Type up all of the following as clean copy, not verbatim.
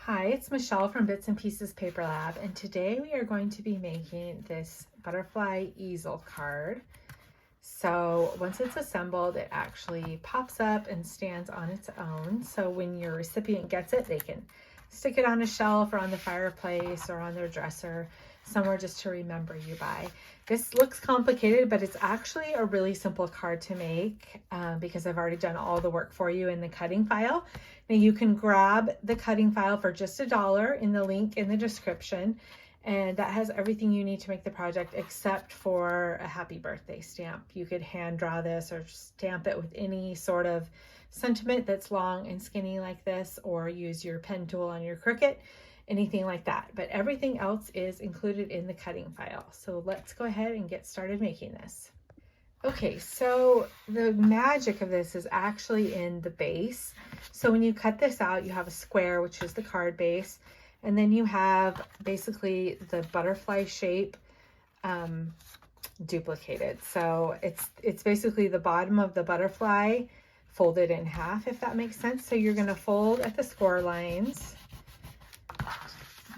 Hi, it's Michelle from Bits and Pieces Paper Lab, and today we are going to be making this butterfly easel card. So once it's assembled, it actually pops up and stands on its own. So when your recipient gets it, they can stick it on a shelf or on the fireplace or on their dresser, somewhere just to remember you by. This looks complicated, but it's actually a really simple card to make because I've already done all the work for you in the cutting file. Now you can grab the cutting file for just $1 in the link in the description, and that has everything you need to make the project except for a happy birthday stamp. You could hand draw this or stamp it with any sort of sentiment that's long and skinny like this, or use your pen tool on your Cricut, anything like that. But everything else is included in the cutting file. So let's go ahead and get started making this. Okay, so the magic of this is actually in the base. So when you cut this out, you have a square, which is the card base, and then you have basically the butterfly shape duplicated. So it's basically the bottom of the butterfly folded in half, if that makes sense. So you're going to fold at the score lines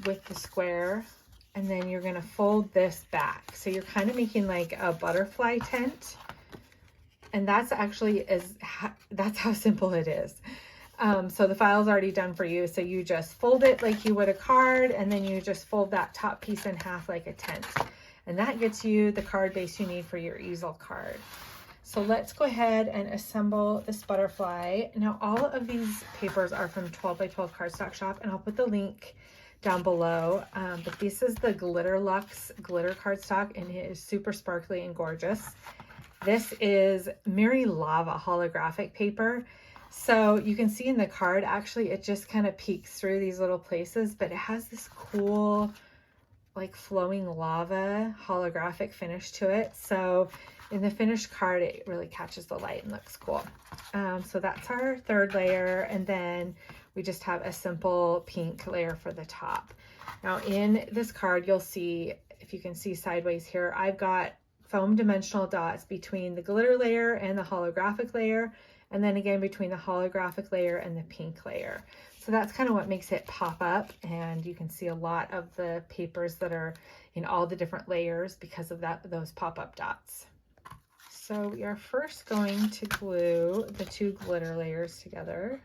with the square, and then you're going to fold this back. So you're kind of making like a butterfly tent, and that's actually that's how simple it is. So the file's already done for you. So you just fold it like you would a card, and then you just fold that top piece in half like a tent. And that gets you the card base you need for your easel card. So let's go ahead and assemble this butterfly. Now all of these papers are from 12 by 12 Cardstock Shop, and I'll put the link down below. But this is the Glitter Cardstock, and it is super sparkly and gorgeous. This is Merry Lava holographic paper. So you can see in the card, actually, it just kind of peeks through these little places, but it has this cool, like flowing lava holographic finish to it. So in the finished card, it really catches the light and looks cool. So that's our third layer. And then we just have a simple pink layer for the top. Now in this card, you'll see, if you can see sideways here, I've got foam dimensional dots between the glitter layer and the holographic layer, and then again between the holographic layer and the pink layer. So that's kind of what makes it pop up, and you can see a lot of the papers that are in all the different layers because of those pop-up dots. So we are first going to glue the two glitter layers together.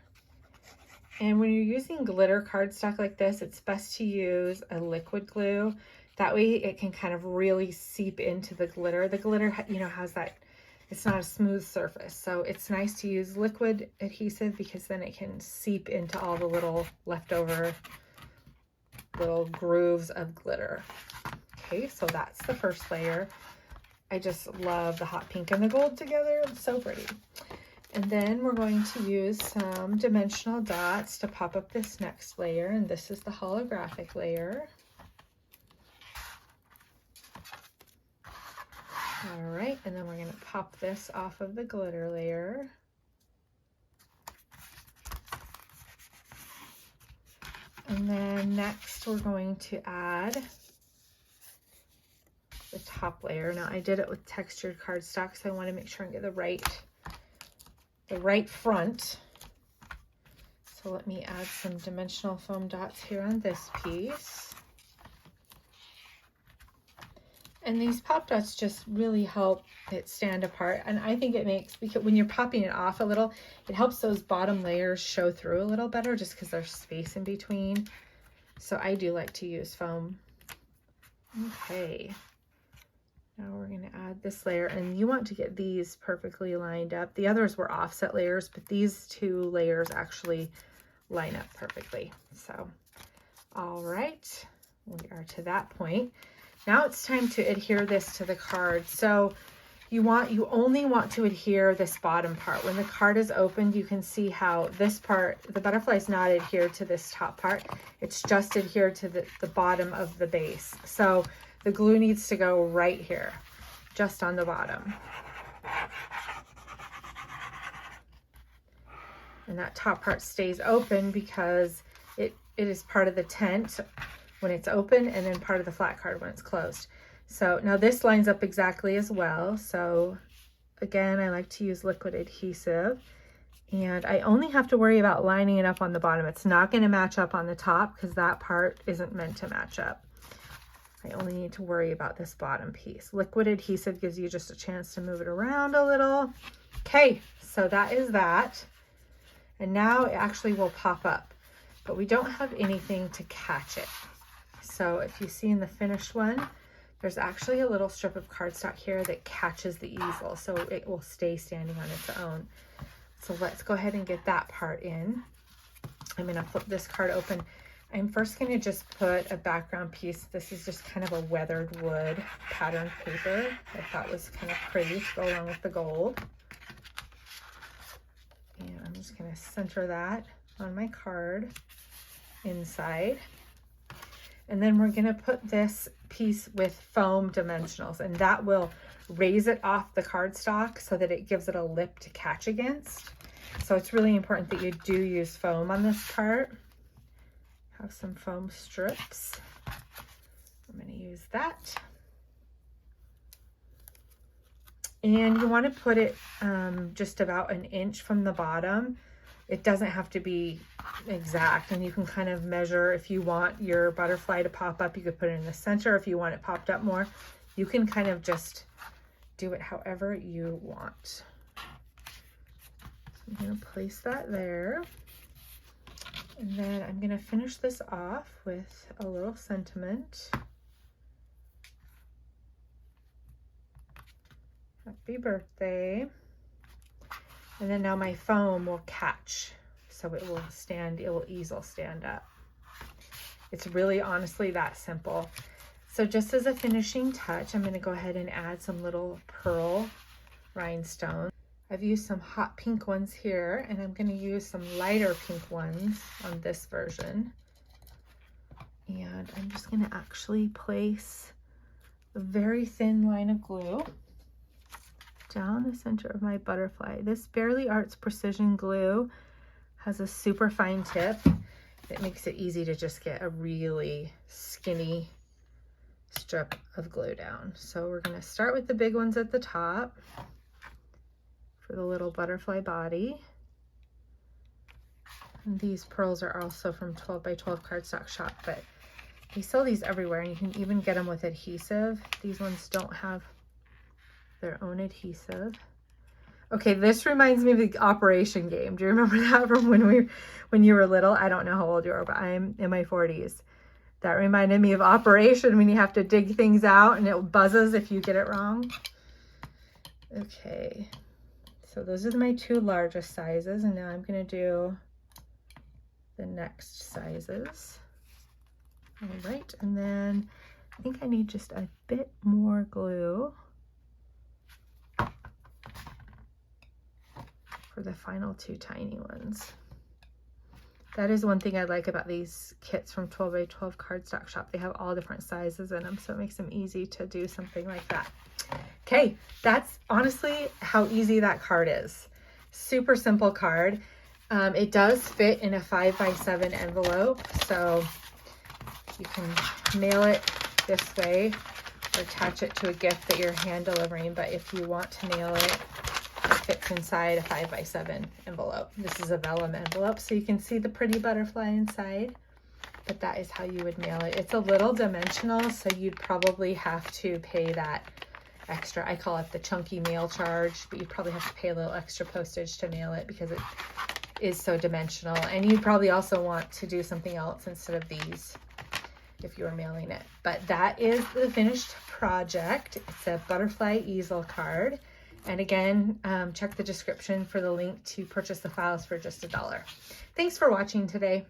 And when you're using glitter cardstock like this, it's best to use a liquid glue. That way it can kind of really seep into the glitter. The glitter, you know, has that, it's not a smooth surface. So it's nice to use liquid adhesive because then it can seep into all the little leftover little grooves of glitter. Okay, so that's the first layer. I just love the hot pink and the gold together. It's so pretty. And then we're going to use some dimensional dots to pop up this next layer. And this is the holographic layer. All right, and then we're going to pop this off of the glitter layer. And then next we're going to add the top layer. Now I did it with textured cardstock, so I want to make sure I get the right front. So let me add some dimensional foam dots here on this piece. And these pop dots just really help it stand apart. And I think it makes, because when you're popping it off a little, it helps those bottom layers show through a little better just because there's space in between. So I do like to use foam. Okay. Now we're going to add this layer, and you want to get these perfectly lined up. The others were offset layers, but these two layers actually line up perfectly. So, all right, we are to that point. Now it's time to adhere this to the card. So you only want to adhere this bottom part. When the card is opened, you can see how this part, the butterfly is not adhered to this top part. It's just adhered to the bottom of the base. So the glue needs to go right here, just on the bottom. And that top part stays open because it is part of the tent when it's open, and then part of the flat card when it's closed. So now this lines up exactly as well. So again, I like to use liquid adhesive, And I only have to worry about lining it up on the bottom. It's not going to match up on the top because that part isn't meant to match up. I only need to worry about this bottom piece. Liquid adhesive gives you just a chance to move it around a little. Okay, so that is that. And now it actually will pop up, but we don't have anything to catch it. So if you see in the finished one, there's actually a little strip of cardstock here that catches the easel, so it will stay standing on its own. So let's go ahead and get that part in. I'm gonna flip this card open. I'm first gonna just put a background piece. This is just kind of a weathered wood pattern paper I thought was kind of pretty to go along with the gold. And I'm just gonna center that on my card inside. And then we're gonna put this piece with foam dimensionals, and that will raise it off the cardstock so that it gives it a lip to catch against. So it's really important that you do use foam on this part. Have some foam strips. I'm going to use that. And you want to put it just about an inch from the bottom. It doesn't have to be exact, and you can kind of measure. If you want your butterfly to pop up, you could put it in the center. If you want it popped up more, you can kind of just do it however you want. So I'm going to place that there. And then I'm going to finish this off with a little sentiment. Happy birthday. And then now my foam will catch, so it will stand, it will easel stand up. It's really honestly that simple. So just as a finishing touch, I'm going to go ahead and add some little pearl rhinestones. I've used some hot pink ones here, and I'm going to use some lighter pink ones on this version. And I'm just going to actually place a very thin line of glue down the center of my butterfly. This Barely Arts Precision Glue has a super fine tip that makes it easy to just get a really skinny strip of glue down. So we're going to start with the big ones at the top for the little butterfly body. And these pearls are also from 12 by 12 Cardstock Shop, but they sell these everywhere, and you can even get them with adhesive. These ones don't have their own adhesive. Okay, this reminds me of the Operation game. Do you remember that from when you were little? I don't know how old you are, but I'm in my 40s. That reminded me of Operation, when you have to dig things out and it buzzes if you get it wrong. Okay, so those are my two largest sizes, and now I'm going to do the next sizes. All right, and then I think I need just a bit more glue for the final two tiny ones. That is one thing I like about these kits from 12 by 12 Cardstock Shop. They have all different sizes in them, so it makes them easy to do something like that. Okay, that's honestly how easy that card is. Super simple card. It does fit in a 5 by 7 envelope, so you can mail it this way or attach it to a gift that you're hand delivering. But if you want to mail it, it fits inside a 5 by 7 envelope. This is a vellum envelope, so you can see the pretty butterfly inside, but that is how you would mail it. It's a little dimensional, so you'd probably have to pay that extra. I call it the chunky mail charge, but you'd probably have to pay a little extra postage to mail it because it is so dimensional. And you'd probably also want to do something else instead of these if you were mailing it. But that is the finished project. It's a butterfly easel card. And again, check the description for the link to purchase the files for just $1. Thanks for watching today.